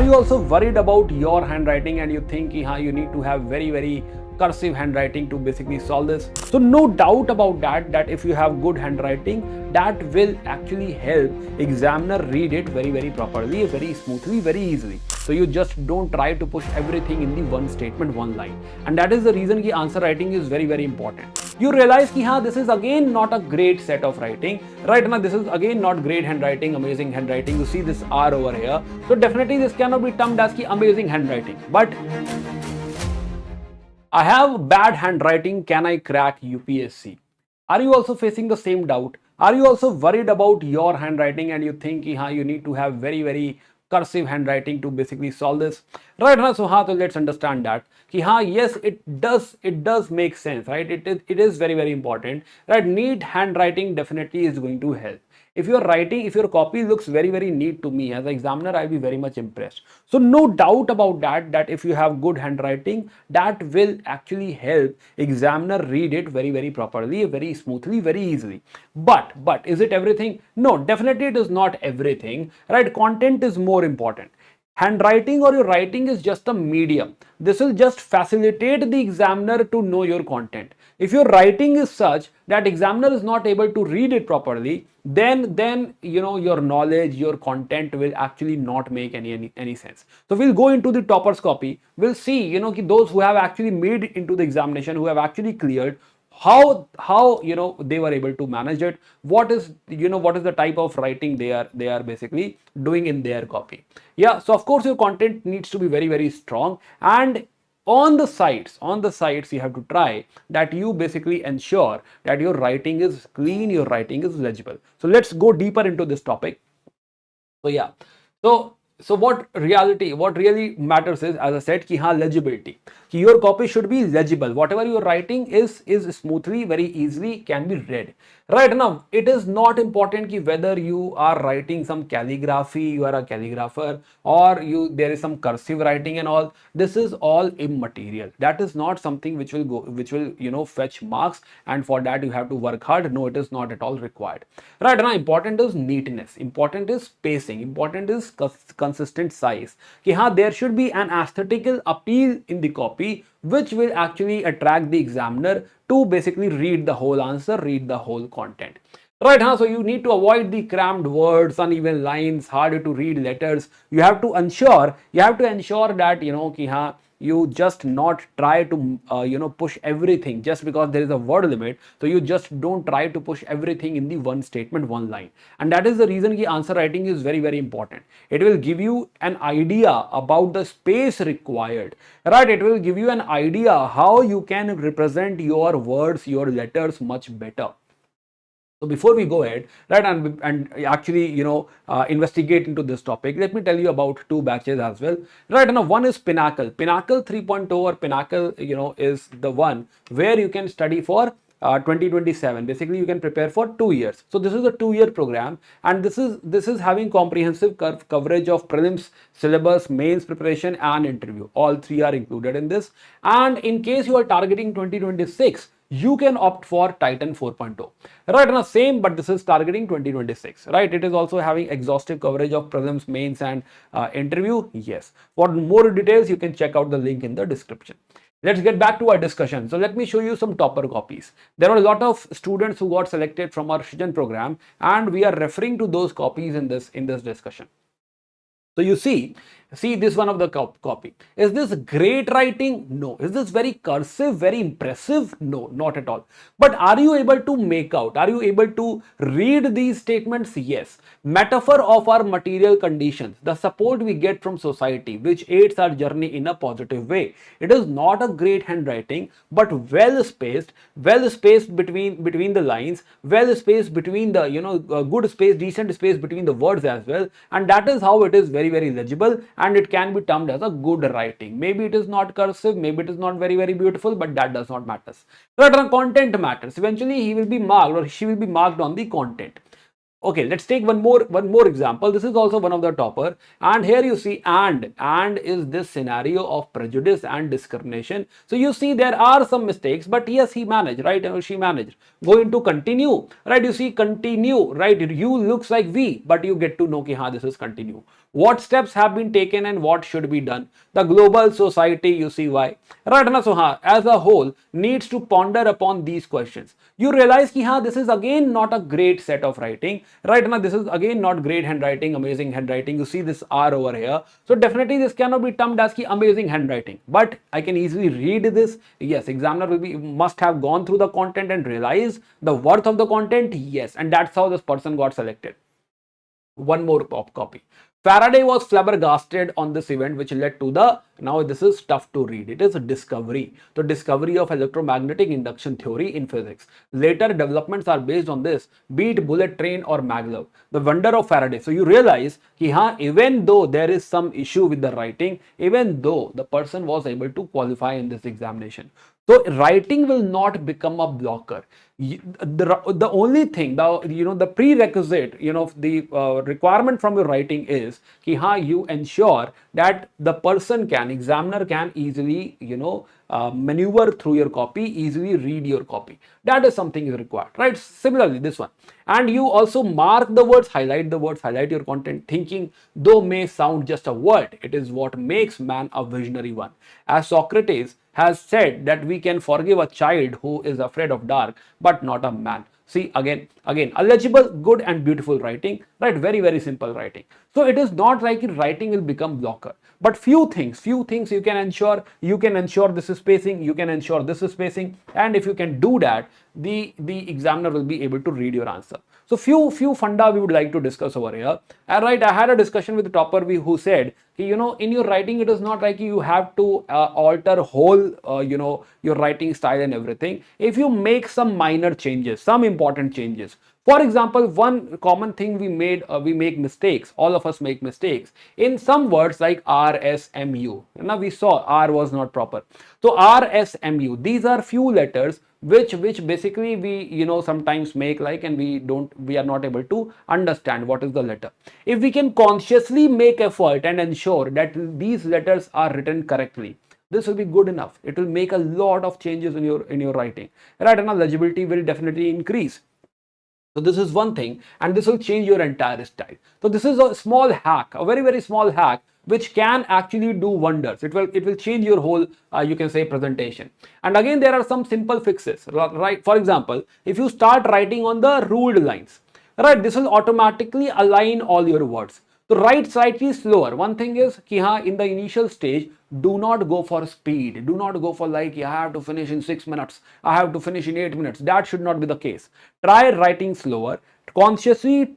Are you also worried about your handwriting and you think you need to have very cursive handwriting to basically solve this? So no doubt about that if you have good handwriting, that will actually help examiner read it very properly, very smoothly, very easily. So you just don't try to push everything in the one statement, one line. And that is the reason ki answer writing is very important. You realize ki this is again not a great set of writing. Right now, this is again not great handwriting, amazing handwriting. You see this R over here. So definitely this cannot be termed as ki amazing handwriting. But I have bad handwriting. Can I crack UPSC? Are you also facing the same doubt? Are you also worried about your handwriting and you think you need to have very cursive handwriting to basically solve this? Right now, so let's understand that. Yes, it does make sense, right? It is very important, right? Neat handwriting definitely is going to help. If you're writing, if your copy looks very neat to me as an examiner, I'll be very much impressed. So no doubt about that if you have good handwriting, that will actually help examiner read it very properly, very smoothly, very easily. But is it everything? No, definitely it is not everything, right? Content is more important. Handwriting or your writing is just a medium. This will just facilitate the examiner to know your content. If your writing is such that examiner is not able to read it properly, then your knowledge, your content will actually not make any sense. So we'll go into the toppers copy. We'll see those who have actually made it into the examination, who have actually cleared, how they were able to manage it, what is the type of writing they are basically doing in their copy. Yeah, so of course your content needs to be very strong, and on the sites you have to try that you basically ensure that your writing is clean, your writing is legible. So let's go deeper into this topic. So yeah, so what really matters is, as I said, legibility. Your copy should be legible. Whatever you are writing is smoothly, very easily can be read. Right now, it is not important whether you are writing some calligraphy, you are a calligrapher, or there is some cursive writing and all. This is all immaterial. That is not something which will fetch marks, and for that you have to work hard. No, it is not at all required. Right now, important is neatness, important is spacing, important is consistent size. There should be an aesthetical appeal in the copy which will actually attract the examiner to basically read the whole answer, read the whole content. Right, so you need to avoid the crammed words, uneven lines, harder to read letters. You have to ensure that you just not try to push everything just because there is a word limit. So you just don't try to push everything in the one statement, one line. And that is the reason answer writing is very important. It will give you an idea about the space required, right? It will give you an idea how you can represent your words, your letters much better. So before we go ahead, right, and actually investigate into this topic, let me tell you about two batches as well. Right now, one is Pinnacle 3.0, or Pinnacle is the one where you can study for 2027. Basically, you can prepare for 2 years. So this is a 2-year program, and this is having comprehensive coverage of prelims, syllabus, mains preparation, and interview. All three are included in this. And in case you are targeting 2026, you can opt for Titan 4.0. Right now, same, but this is targeting 2026. Right? It is also having exhaustive coverage of prelims, mains, and interview. Yes. For more details, you can check out the link in the description. Let's get back to our discussion. So let me show you some topper copies. There are a lot of students who got selected from our Shijan program, and we are referring to those copies in this discussion. So you see this one of the copy. Is this great writing? No. Is this very cursive, very impressive? No, not at all. But are you able to make out? Are you able to read these statements? Yes. Metaphor of our material conditions, the support we get from society, which aids our journey in a positive way. It is not a great handwriting, but well spaced between the lines, well spaced between the good space, decent space between the words as well, and that is how it is very legible, and it can be termed as a good writing. Maybe it is not cursive, maybe it is not very beautiful, but that does not matter. Rather, content matters. Eventually, he will be marked, or she will be marked on the content. Okay, let's take one more example. This is also one of the topper, and here you see and is this scenario of prejudice and discrimination. So you see there are some mistakes, but yes, he managed, right? Or she managed. Go into continue, right? You see continue, right? You looks like V, but you get to know ki this is continue. what steps have been taken and what should be done. The global society, you see why. Right now, so as a whole needs to ponder upon these questions. You realize ki this is again not a great set of writing. Right now, this is again not great handwriting, amazing handwriting. You see this R over here. So definitely this cannot be termed as ki amazing handwriting. But I can easily read this. Yes, examiner must have gone through the content and realized the worth of the content. Yes, and that's how this person got selected. One more pop copy. Faraday was flabbergasted on this event, which led to the, now this is tough to read, it is a discovery, the discovery of electromagnetic induction theory in physics. Later developments are based on this, be it bullet train or maglev, the wonder of Faraday. So you realize ki even though there is some issue with the writing, even though the person was able to qualify in this examination, so writing will not become a blocker. The only thing, the prerequisite, the requirement from your writing is ki you ensure that the examiner can easily, maneuver through your copy, easily read your copy. That is something is required, right? Similarly, this one. And you also mark the words, highlight your content. Thinking, though may sound just a word, it is what makes man a visionary one. As Socrates has said that we can forgive a child who is afraid of dark, but not a man. See, again, a legible, good and beautiful writing, right? Very, very simple writing. So it is not like writing will become blocker, but few things you can ensure. You can ensure this is spacing, you can ensure this is spacing, and if you can do that, the examiner will be able to read your answer. So few funda we would like to discuss over here. And right, I had a discussion with the topper who said, in your writing, it is not like you have to alter whole, your writing style and everything. If you make some minor changes, some important changes. For example, one common thing we make mistakes. All of us make mistakes in some words like R, S, M, U. Now we saw R was not proper. So R, S, M, U. These are few letters which basically we sometimes make like, and we are not able to understand what is the letter. If we can consciously make effort and ensure that these letters are written correctly, this will be good enough. It will make a lot of changes in your writing, right? And legibility will definitely increase. So this is one thing, and this will change your entire style. So this is a small hack, a very, very small hack, which can actually do wonders. It will change your whole, you can say, presentation. And again, there are some simple fixes, right? For example, if you start writing on the ruled lines, right, this will automatically align all your words. So write slightly slower. One thing is ki in the initial stage, do not go for speed. Do not go for like, I have to finish in 6 minutes, I have to finish in 8 minutes. That should not be the case. Try writing slower. Consciously,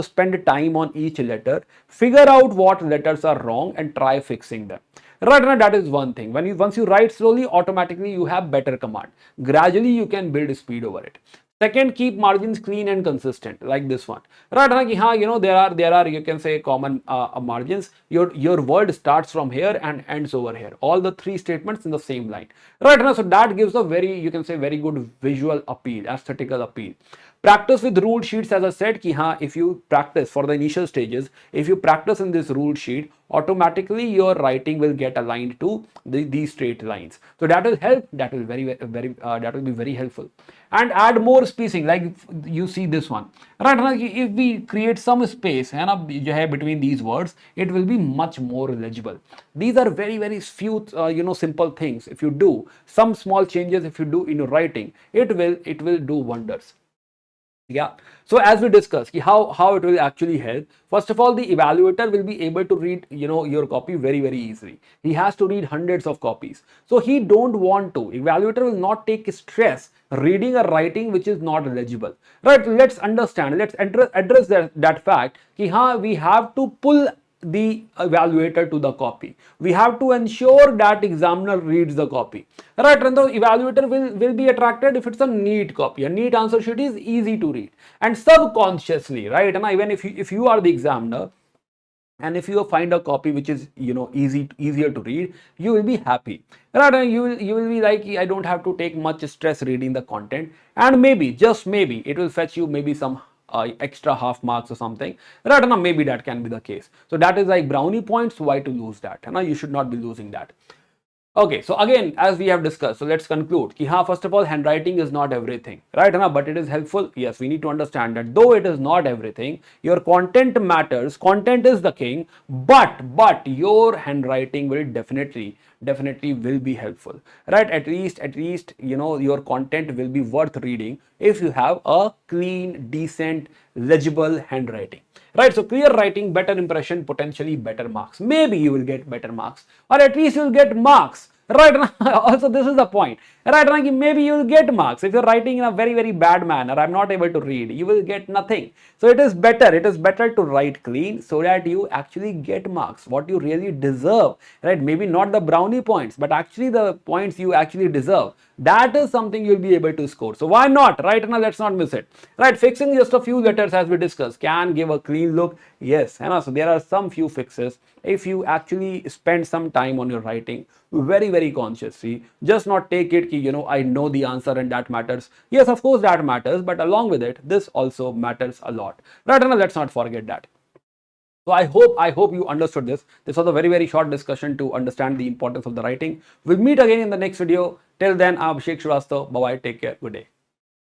spend time on each letter. Figure out what letters are wrong and try fixing them. Right now, that is one thing. Once you write slowly, automatically you have better command. Gradually, you can build speed over it. Second, keep margins clean and consistent, like this one. Right now, there are you can say common margins. Your word starts from here and ends over here. All the three statements in the same line. Right now, so that gives a very, you can say, very good visual appeal, aesthetical appeal. Practice with ruled sheets, as I said, if you practice for the initial stages, if you practice in this ruled sheet, automatically your writing will get aligned to these straight lines. So that will help. That will that will be very helpful. And add more spacing, like you see this one. Right now, if we create some space between these words, it will be much more legible. These are very, very few simple things. If you do some small changes, if you do in your writing, it will do wonders. Yeah. So as we discussed, how it will actually help. First of all, the evaluator will be able to read your copy very, very easily. He has to read hundreds of copies. So he don't want to. Evaluator will not take stress reading or writing which is not legible. Right? Let's understand. Let's address that fact. We have to pull the evaluator to the copy. We have to ensure that examiner reads the copy. Right, and the evaluator will be attracted if it's a neat copy. A neat answer sheet is easy to read. And subconsciously, right, and even if you are the examiner, and if you find a copy which is easier to read, you will be happy, right? And you will be like, I don't have to take much stress reading the content, and maybe, just maybe, it will fetch you maybe some extra half marks or something, right? Now maybe that can be the case. So that is like brownie points. Why to lose that? And you should not be losing that. Okay, so again, as we have discussed, so let's conclude. Ki, first of all, handwriting is not everything, right? But it is helpful. Yes, we need to understand that though it is not everything, your content matters. Content is the king, but your handwriting will definitely will be helpful, right? At least your content will be worth reading if you have a clean, decent, legible handwriting, right? So clear writing, better impression, potentially better marks. Maybe you will get better marks, or at least you'll get marks, right? Also, this is the point, right? Maybe you'll get marks if you're writing in a very bad manner. I'm not able to read, you will get nothing. So it is better to write clean so that you actually get marks, what you really deserve, right? Maybe not the brownie points, but actually the points you actually deserve. That is something you'll be able to score. So why not, right? Now let's not miss it, right? Fixing just a few letters, as we discussed, can give a clean look. Yes, so there are some few fixes if you actually spend some time on your writing very consciously. Just not take it ki, I know the answer and that matters. Yes, of course that matters, but along with it, this also matters a lot, right? Now let's not forget that. So I hope you understood this. This was a very short discussion to understand the importance of the writing. We'll meet again in the next video. Till then, I'm Abhishek Shrivastava. Bye bye. Take care. Good day.